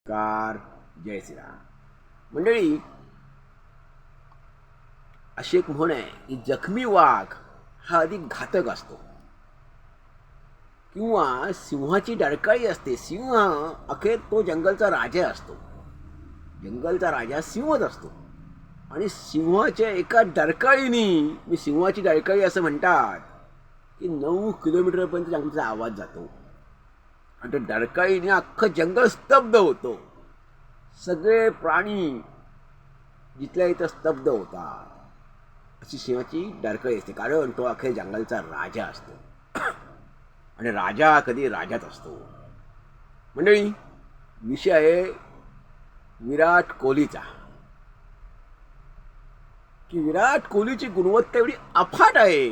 Car जय श्रीराम. मंडळी, अशी एक म्हण आहे की जखमी वाघ हा अधिक घातक असतो, किंवा सिंहाची डरकाळी असते. सिंह अखेर तो जंगलचा राजा असतो. जंगलचा राजा सिंहच असतो. आणि सिंहाच्या एका डरकाळीनी, मी सिंहाची डरकाळी असं म्हणतात की 9 किलोमीटरपर्यंत जंगलाचा आवाज जातो. आणि त्या डरकाळीने अख्खं जंगल स्तब्ध होतो. सगळे प्राणी जिथल्या इथं स्तब्ध होतात. अशी सिंहाची डरकाळी असते, कारण तो अखेर जंगलचा राजा असतो. आणि राजा कधी राजाच असतो. मंडळी, विषय आहे विराट कोहलीचा. की विराट कोहलीची गुणवत्ता एवढी अफाट आहे,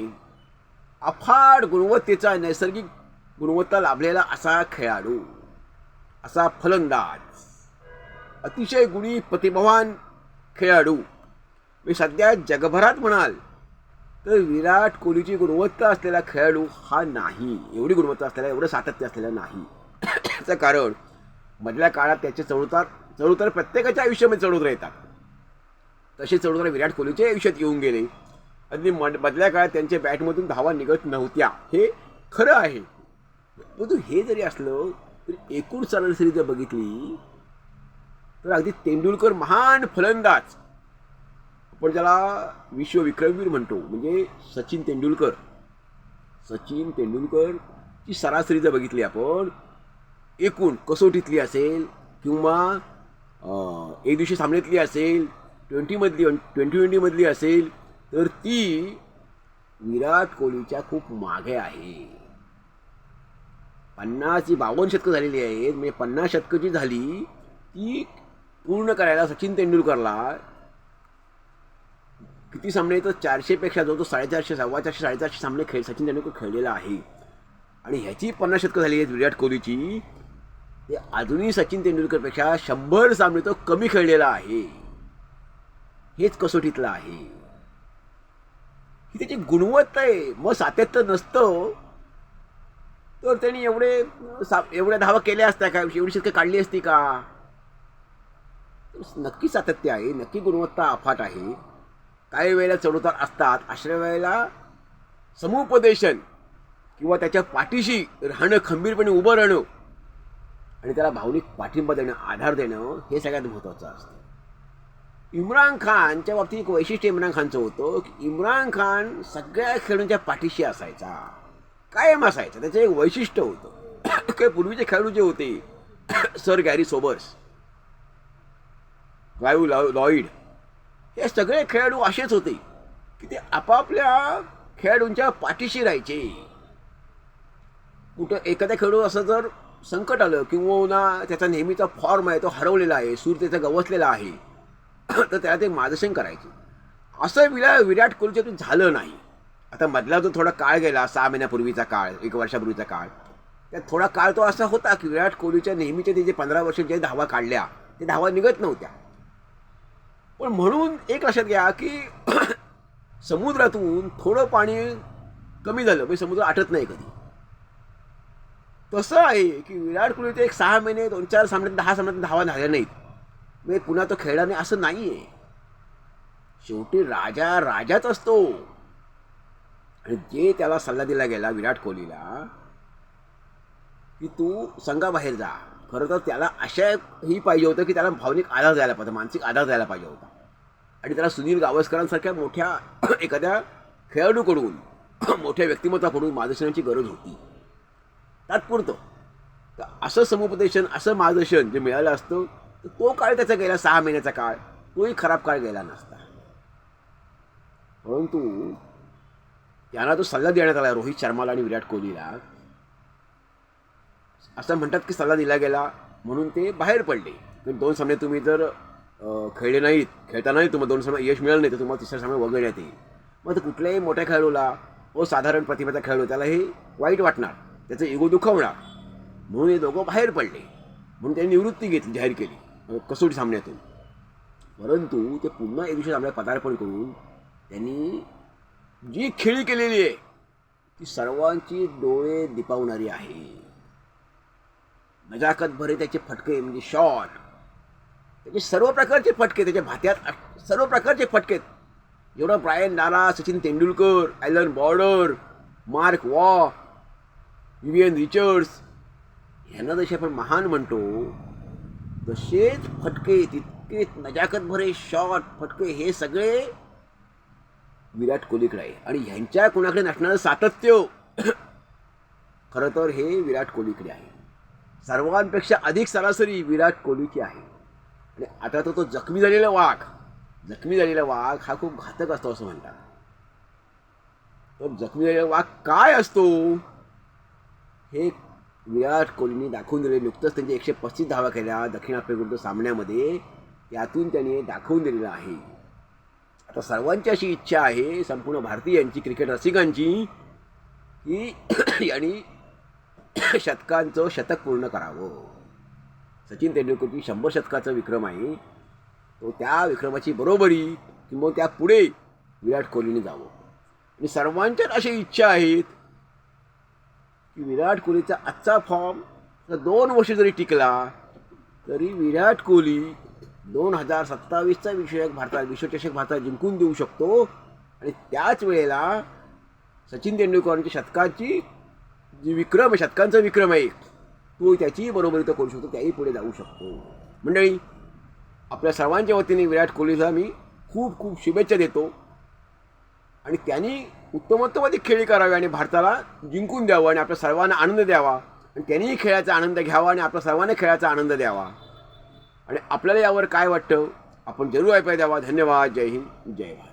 अफाट गुणवत्तेचा नैसर्गिक गुणवत्ता लाभलेला असा खेळाडू, असा फलंदाज, अतिशय गुणी प्रतिभावान खेळाडू. मी सध्या जगभरात म्हणाल तर विराट कोहलीची गुणवत्ता असलेला खेळाडू हा नाही. एवढी गुणवत्ता असलेला, एवढं सातत्य असलेलं नाही. याचं कारण मधल्या काळात त्याचे चढउतार प्रत्येकाच्या आयुष्यामध्ये चढउतार येतात. तसे चढउतार विराट कोहलीच्या आयुष्यात येऊन गेले. आणि मधल्या काळात त्यांच्या बॅटमधून धावा निघत नव्हत्या, हे खरं आहे. परंतु हे जरी असलं तरी एकूण सरासरी जर बघितली तर अगदी तेंडुलकर महान फलंदाज, आपण ज्याला विश्वविक्रमवीर म्हणतो, म्हणजे सचिन तेंडुलकरची सरासरी जर बघितली आपण, एकूण कसोटीतली असेल किंवा एक दिवशी सामन्यातली असेल, ट्वेंटी असेल, तर ती विराट कोहलीच्या खूप मागे आहे. 52 शतकं झालेली आहेत. म्हणजे 50 शतकं जी झाली ती पूर्ण करायला सचिन तेंडुलकरला किती सामने, तर 400पेक्षा जो 450, 450 सामने सचिन तेंडुलकर खेळलेला आहे. आणि ह्याची 50 शतकं झाली आहेत विराट कोहलीची. ते अजूनही सचिन तेंडुलकरपेक्षा 100 सामने तो कमी खेळलेला आहे. हेच कसोटीतलं आहे. ही त्याची गुणवत्ता आहे. मग सातत्य नसतं तर त्यांनी एवढ्या धावा केल्या असत्या का, एवढी शतकं काढली असती का? नक्की सातत्य आहे, नक्की गुणवत्ता अफाट आहे. काही वेळेला चढउतार असतात. अशा वेळेला समुपदेशन किंवा त्याच्या पाठीशी राहणं, खंबीरपणे उभं राहणं आणि त्याला भावनिक पाठिंबा देणं, आधार देणं, हे सगळ्यात महत्त्वाचं असतं. इम्रान खानच्या बाबतीत एक वैशिष्ट्य इम्रान खानचं होतं की इम्रान खान सगळ्या खेळाडूंच्या पाठीशी असायचा, कायम असायचा. त्याचं एक वैशिष्ट्य होतं. काही पूर्वीचे खेळाडू जे होते, sir Gary Sobers, Clive Lloyd, हे सगळे खेळाडू असेच होते की ते आपापल्या खेळाडूंच्या पाठीशी राहायचे. कुठं एखाद्या खेळाडू असं जर संकट आलं किंवा त्याचा नेहमीचा फॉर्म आहे तो हरवलेला आहे, सूर त्याचा गवसलेला आहे, तर त्याला ते मार्गदर्शन करायचे. असं विराट कोहलीच्या झालं नाही. आता मधला जो थोडा काळ गेला, 6 महिन्यापूर्वीचा काळ, 1 वर्षापूर्वीचा काळ, त्यात थोडा काळ तो असा होता की विराट कोहलीच्या नेहमीच्या ते जे 15 वर्षांच्या धावा काढल्या, ते धावा निघत नव्हत्या. पण म्हणून एक लक्षात घ्या की समुद्रातून थोडं पाणी कमी झालं म्हणजे समुद्र आटत नाही कधी. तसं आहे की विराट कोहलीचे एक 6 महिने, 2-4 सामन्यात, 10 सामन्यात धावा झाल्या नाहीत म्हणजे पुन्हा तो खेळला नाही असं नाही आहे. शेवटी राजा राजाच असतो. आणि जे त्याला सल्ला दिला गेला विराट कोहलीला की तू संघाबाहेर जा, खरं तर त्याला अशा ही पाहिजे होतं की त्याला भावनिक आधार द्यायला पाहिजे, मानसिक आधार द्यायला पाहिजे होता. आणि त्याला सुनील गावस्करांसारख्या मोठ्या एखाद्या खेळाडूकडून, मोठ्या व्यक्तिमत्वाकडून मार्गदर्शनाची गरज होती तात्पुरतं. तर असं समुपदेशन, असं मार्गदर्शन जे मिळालं असतं तर तो काळ त्याचा गेला, 6 महिन्याचा काळ, तोही खराब काळ गेला नसता. परंतु यांना तो सल्ला देण्यात आला रोहित शर्माला आणि विराट कोहलीला. असं म्हणतात की सल्ला दिला गेला म्हणून ते बाहेर पडले. 2 सामने तुम्ही जर खेळले नाहीत, खेळता नाही, तुम्हाला 2 सामने यश मिळालं नाही तर तुम्हाला 3रा सामना वगळण्यात येईल. मग तर कुठल्याही मोठ्या खेळाडूला, असाधारण प्रतिभेचा खेळाडू, त्याला हे वाईट वाटणार, त्याचं इगो दुखावणार. म्हणून हे दोघं बाहेर पडले. म्हणून त्यांनी निवृत्ती घेतली, जाहीर केली कसोटी सामन्यातून. परंतु ते पुन्हा एक दिवशी सामन्यात पदार्पण करून त्यांनी जी खेळी केलेली आहे ती सर्वांची डोळे दिपावणारी आहे. नजाकत भरे त्याचे फटके म्हणजे शॉट, त्याचे सर्व प्रकारचे फटके, त्याच्या भात्यात सर्व प्रकारचे फटके. एवढं Brian Lara, Sachin Tendulkar, Allan Border, Mark Waugh, Vivian Richards यांना जसे आपण महान म्हणतो, तसेच फटके, तितके नजाकत भरे शॉट, फटके हे सगळे विराट कोहलीकडे आहे. आणि ह्यांच्या कोणाकडे नसणारं सातत्य खरं तर हे विराट कोहलीकडे आहे. सर्वांपेक्षा अधिक सरासरी विराट कोहलीची आहे. आणि आता तो जखमी झालेला वाघ हा खूप घातक असतो असं म्हणतात. तो जखमी झालेला वाघ काय असतो हे विराट कोहलीने दाखवून दिले. नुकतंच त्यांचे 135 धावा केल्या दक्षिण आफ्रिकेविरुद्ध सामन्यामध्ये, त्यातून त्याने दाखवून दिलेलं आहे. आता सर्वांची अशी इच्छा आहे, संपूर्ण भारतीयांची, क्रिकेट रसिकांची, की यांनी शतकांचं शतक पूर्ण करावं. सचिन तेंडुलकरची 100 शतकाचा विक्रम आहे, तो त्या विक्रमाची बरोबरी किंवा त्या पुढे विराट कोहलीने जावं. आणि सर्वांच्याच अशा इच्छा आहेत की विराट कोहलीचा आजचा फॉर्म 2 वर्ष जरी टिकला तरी विराट कोहली 2027चा विश्वचषक भारतात जिंकून देऊ शकतो. आणि त्याच वेळेला सचिन तेंडुलकरांच्या शतकाची जी विक्रम आहे, शतकांचा विक्रम आहे, तो त्याची बरोबरी तो करू शकतो, त्याही पुढे जाऊ शकतो. मंडळी, आपल्या सर्वांच्या वतीने विराट कोहलीला मी खूप खूप शुभेच्छा देतो. आणि त्यांनी उत्तमोत्तम खेळी करावी आणि भारताला जिंकून द्यावं आणि आपल्या सर्वांना आनंद द्यावा. आणि त्यांनीही खेळाचा आनंद घ्यावा आणि आपल्या सर्वांना खेळाचा आनंद द्यावा. आणि आपल्याला यावर काय वाटतं आपण जरूर ऐकायला द्यावा. धन्यवाद. जय हिंद, जय भारत.